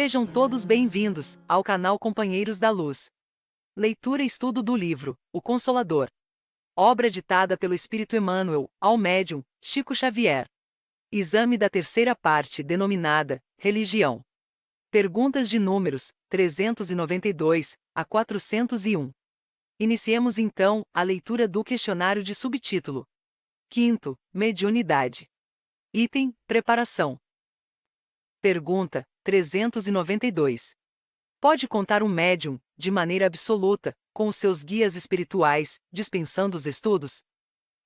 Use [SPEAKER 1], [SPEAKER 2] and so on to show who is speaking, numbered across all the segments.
[SPEAKER 1] Sejam todos bem-vindos ao canal Companheiros da Luz. Leitura e estudo do livro O Consolador. Obra ditada pelo Espírito Emmanuel, ao médium Chico Xavier. Exame da terceira parte denominada Religião. Perguntas de números 392 a 401. Iniciemos então a leitura do questionário de subtítulo. 5º, Mediunidade. Item: Preparação. Pergunta 392. Pode contar um médium, de maneira absoluta, com os seus guias espirituais, dispensando os estudos?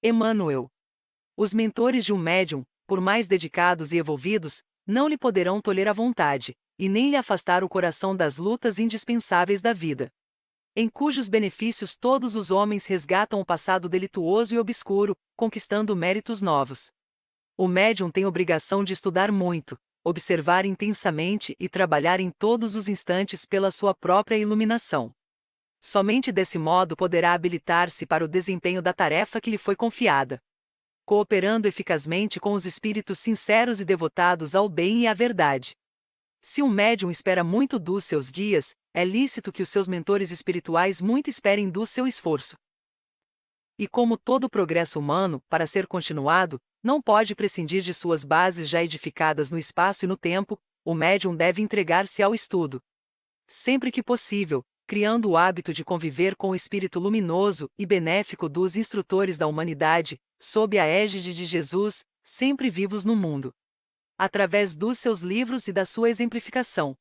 [SPEAKER 1] Emmanuel. Os mentores de um médium, por mais dedicados e evolvidos, não lhe poderão tolher a vontade, e nem lhe afastar o coração das lutas indispensáveis da vida, em cujos benefícios todos os homens resgatam o passado delituoso e obscuro, conquistando méritos novos. O médium tem obrigação de estudar muito, observar intensamente e trabalhar em todos os instantes pela sua própria iluminação. Somente desse modo poderá habilitar-se para o desempenho da tarefa que lhe foi confiada, cooperando eficazmente com os espíritos sinceros e devotados ao bem e à verdade. Se um médium espera muito dos seus guias, é lícito que os seus mentores espirituais muito esperem do seu esforço. E como todo progresso humano, para ser continuado, não pode prescindir de suas bases já edificadas no espaço e no tempo, o médium deve entregar-se ao estudo, sempre que possível, criando o hábito de conviver com o espírito luminoso e benéfico dos instrutores da humanidade, sob a égide de Jesus, sempre vivos no mundo, através dos seus livros e da sua exemplificação.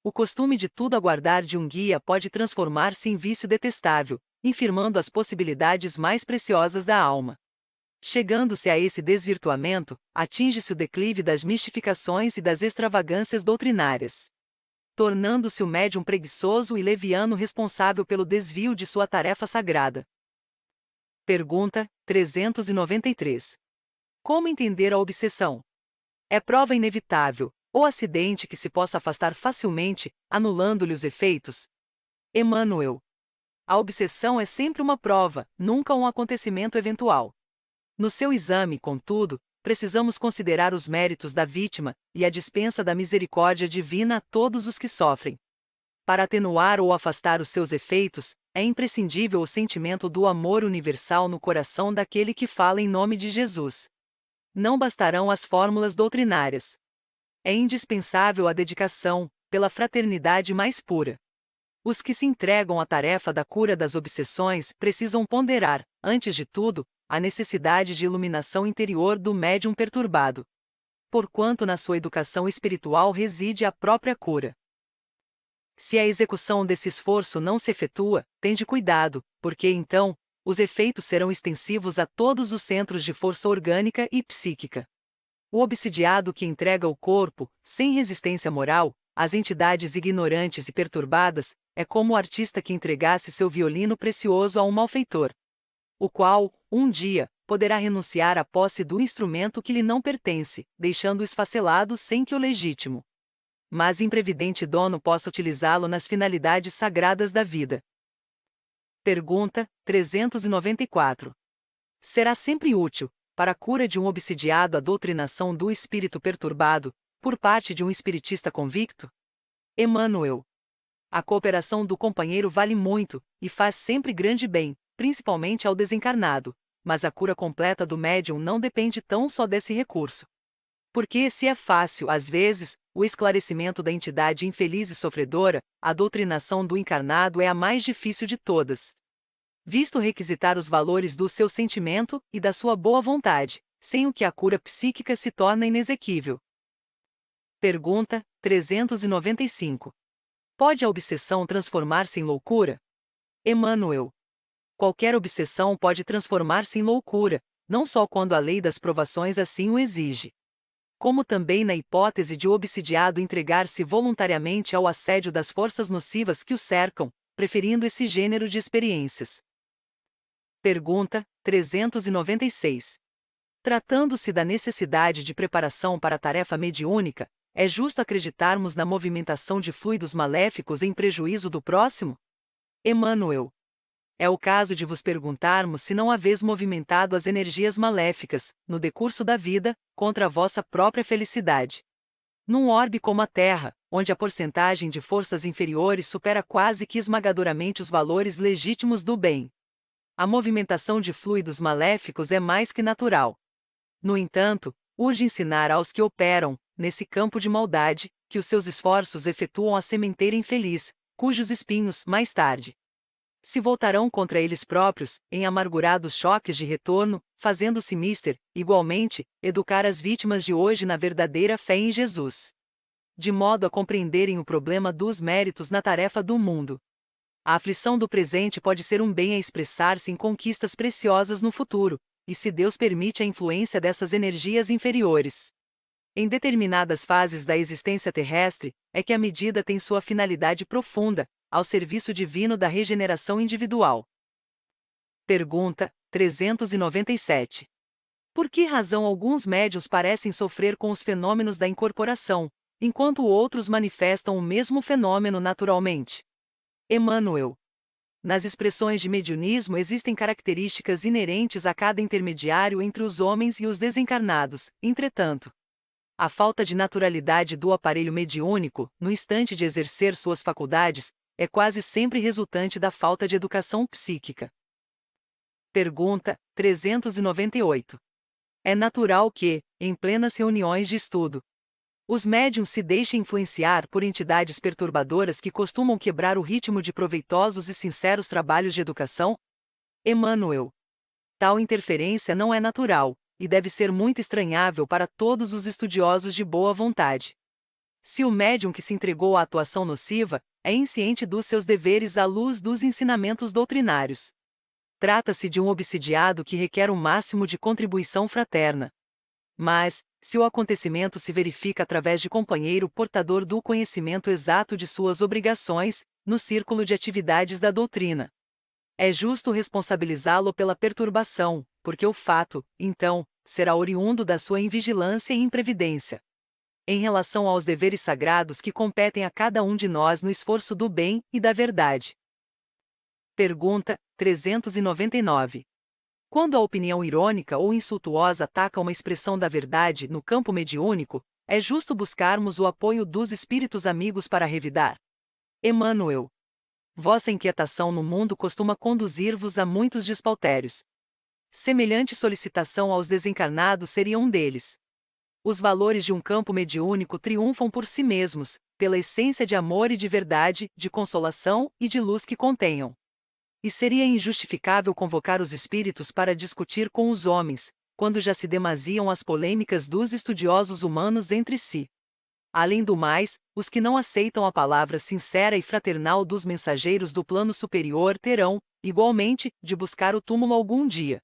[SPEAKER 1] O costume de tudo aguardar de um guia pode transformar-se em vício detestável, infirmando as possibilidades mais preciosas da alma. Chegando-se a esse desvirtuamento, atinge-se o declive das mistificações e das extravagâncias doutrinárias, tornando-se o médium preguiçoso e leviano responsável pelo desvio de sua tarefa sagrada. Pergunta 393. Como entender a obsessão? É prova inevitável, ou acidente que se possa afastar facilmente, anulando-lhe os efeitos? Emmanuel. A obsessão é sempre uma prova, nunca um acontecimento eventual. No seu exame, contudo, precisamos considerar os méritos da vítima e a dispensa da misericórdia divina a todos os que sofrem. Para atenuar ou afastar os seus efeitos, é imprescindível o sentimento do amor universal no coração daquele que fala em nome de Jesus. Não bastarão as fórmulas doutrinárias. É indispensável a dedicação, pela fraternidade mais pura. Os que se entregam à tarefa da cura das obsessões precisam ponderar, antes de tudo, a necessidade de iluminação interior do médium perturbado, porquanto na sua educação espiritual reside a própria cura. Se a execução desse esforço não se efetua, tende cuidado, porque então, os efeitos serão extensivos a todos os centros de força orgânica e psíquica. O obsidiado que entrega o corpo, sem resistência moral, às entidades ignorantes e perturbadas, é como o artista que entregasse seu violino precioso a um malfeitor, o qual, um dia, poderá renunciar à posse do instrumento que lhe não pertence, deixando-o esfacelado sem que o legítimo, mas imprevidente dono possa utilizá-lo nas finalidades sagradas da vida. Pergunta 394. Será sempre útil, para a cura de um obsidiado, a doutrinação do espírito perturbado, por parte de um espiritista convicto? Emmanuel. A cooperação do companheiro vale muito, e faz sempre grande bem, principalmente ao desencarnado, mas a cura completa do médium não depende tão só desse recurso. Porque se é fácil, às vezes, o esclarecimento da entidade infeliz e sofredora, a doutrinação do encarnado é a mais difícil de todas, visto requisitar os valores do seu sentimento e da sua boa vontade, sem o que a cura psíquica se torna inexequível. Pergunta 395. Pode a obsessão transformar-se em loucura? Emmanuel. Qualquer obsessão pode transformar-se em loucura, não só quando a lei das provações assim o exige, como também na hipótese de o obsidiado entregar-se voluntariamente ao assédio das forças nocivas que o cercam, preferindo esse gênero de experiências. Pergunta 396. Tratando-se da necessidade de preparação para a tarefa mediúnica, é justo acreditarmos na movimentação de fluidos maléficos em prejuízo do próximo? Emmanuel. É o caso de vos perguntarmos se não haveis movimentado as energias maléficas, no decurso da vida, contra a vossa própria felicidade. Num orbe como a Terra, onde a porcentagem de forças inferiores supera quase que esmagadoramente os valores legítimos do bem. A movimentação de fluidos maléficos é mais que natural. No entanto, urge ensinar aos que operam, nesse campo de maldade, que os seus esforços efetuam a sementeira infeliz, cujos espinhos, mais tarde, se voltarão contra eles próprios, em amargurados choques de retorno, fazendo-se igualmente, educar as vítimas de hoje na verdadeira fé em Jesus, de modo a compreenderem o problema dos méritos na tarefa do mundo. A aflição do presente pode ser um bem a expressar-se em conquistas preciosas no futuro, e se Deus permite a influência dessas energias inferiores em determinadas fases da existência terrestre, é que a medida tem sua finalidade profunda, ao serviço divino da regeneração individual. Pergunta 397. Por que razão alguns médiuns parecem sofrer com os fenômenos da incorporação, enquanto outros manifestam o mesmo fenômeno naturalmente? Emmanuel. Nas expressões de mediunismo existem características inerentes a cada intermediário entre os homens e os desencarnados, entretanto, a falta de naturalidade do aparelho mediúnico, no instante de exercer suas faculdades, é quase sempre resultante da falta de educação psíquica. Pergunta 398. É natural que, em plenas reuniões de estudo, os médiuns se deixem influenciar por entidades perturbadoras que costumam quebrar o ritmo de proveitosos e sinceros trabalhos de educação? Emmanuel. Tal interferência não é natural, e deve ser muito estranhável para todos os estudiosos de boa vontade. Se o médium que se entregou à atuação nociva é insciente dos seus deveres à luz dos ensinamentos doutrinários, trata-se de um obsidiado que requer o máximo de contribuição fraterna. Mas, se o acontecimento se verifica através de companheiro portador do conhecimento exato de suas obrigações, no círculo de atividades da doutrina, é justo responsabilizá-lo pela perturbação, porque o fato, então, será oriundo da sua invigilância e imprevidência. Em relação aos deveres sagrados que competem a cada um de nós no esforço do bem e da verdade. Pergunta 399. Quando a opinião irônica ou insultuosa ataca uma expressão da verdade no campo mediúnico, é justo buscarmos o apoio dos espíritos amigos para revidar? Emmanuel. Vossa inquietação no mundo costuma conduzir-vos a muitos despauterios. Semelhante solicitação aos desencarnados seria um deles. Os valores de um campo mediúnico triunfam por si mesmos, pela essência de amor e de verdade, de consolação e de luz que contenham. E seria injustificável convocar os espíritos para discutir com os homens, quando já se demasiam as polêmicas dos estudiosos humanos entre si. Além do mais, os que não aceitam a palavra sincera e fraternal dos mensageiros do plano superior terão, igualmente, de buscar o túmulo algum dia.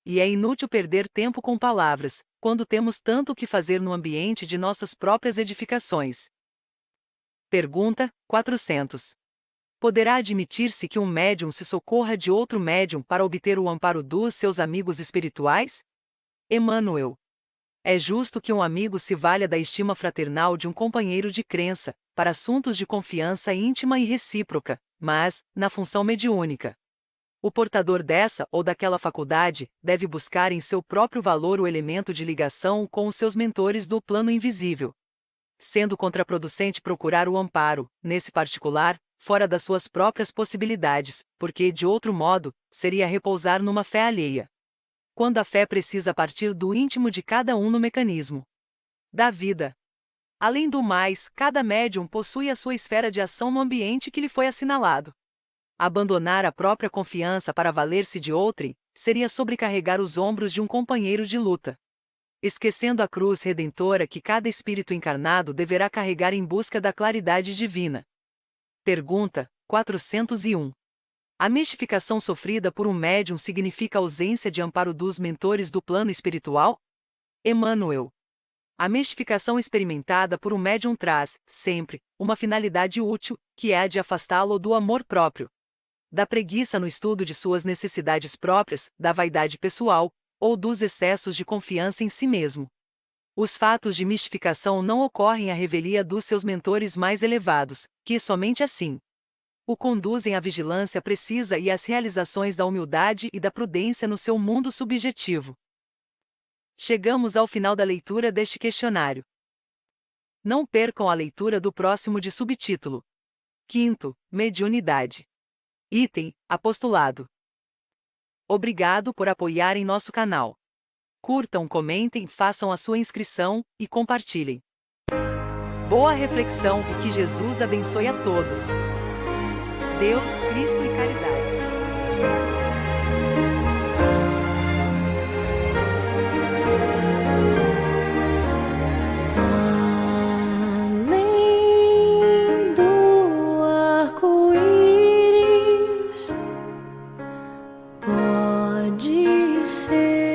[SPEAKER 1] E é inútil perder tempo com palavras, quando temos tanto o que fazer no ambiente de nossas próprias edificações. Pergunta 400. Poderá admitir-se que um médium se socorra de outro médium para obter o amparo dos seus amigos espirituais? Emmanuel. É justo que um amigo se valha da estima fraternal de um companheiro de crença, para assuntos de confiança íntima e recíproca, mas, na função mediúnica, o portador dessa ou daquela faculdade deve buscar em seu próprio valor o elemento de ligação com os seus mentores do plano invisível, sendo contraproducente procurar o amparo, nesse particular, fora das suas próprias possibilidades, porque, de outro modo, seria repousar numa fé alheia, quando a fé precisa partir do íntimo de cada um no mecanismo da vida. Além do mais, cada médium possui a sua esfera de ação no ambiente que lhe foi assinalado. Abandonar a própria confiança para valer-se de outrem, seria sobrecarregar os ombros de um companheiro de luta, esquecendo a cruz redentora que cada espírito encarnado deverá carregar em busca da claridade divina. Pergunta 401. A mistificação sofrida por um médium significa a ausência de amparo dos mentores do plano espiritual? Emmanuel. A mistificação experimentada por um médium traz, sempre, uma finalidade útil, que é a de afastá-lo do amor próprio, da preguiça no estudo de suas necessidades próprias, da vaidade pessoal, ou dos excessos de confiança em si mesmo. Os fatos de mistificação não ocorrem à revelia dos seus mentores mais elevados, que somente assim o conduzem à vigilância precisa e às realizações da humildade e da prudência no seu mundo subjetivo. Chegamos ao final da leitura deste questionário. Não percam a leitura do próximo de subtítulo. Quinto, mediunidade. Item, apostolado. Obrigado por apoiarem nosso canal. Curtam, comentem, façam a sua inscrição e compartilhem. Boa reflexão e que Jesus abençoe a todos. Deus, Cristo e caridade.
[SPEAKER 2] Além do arco-íris, pode ser.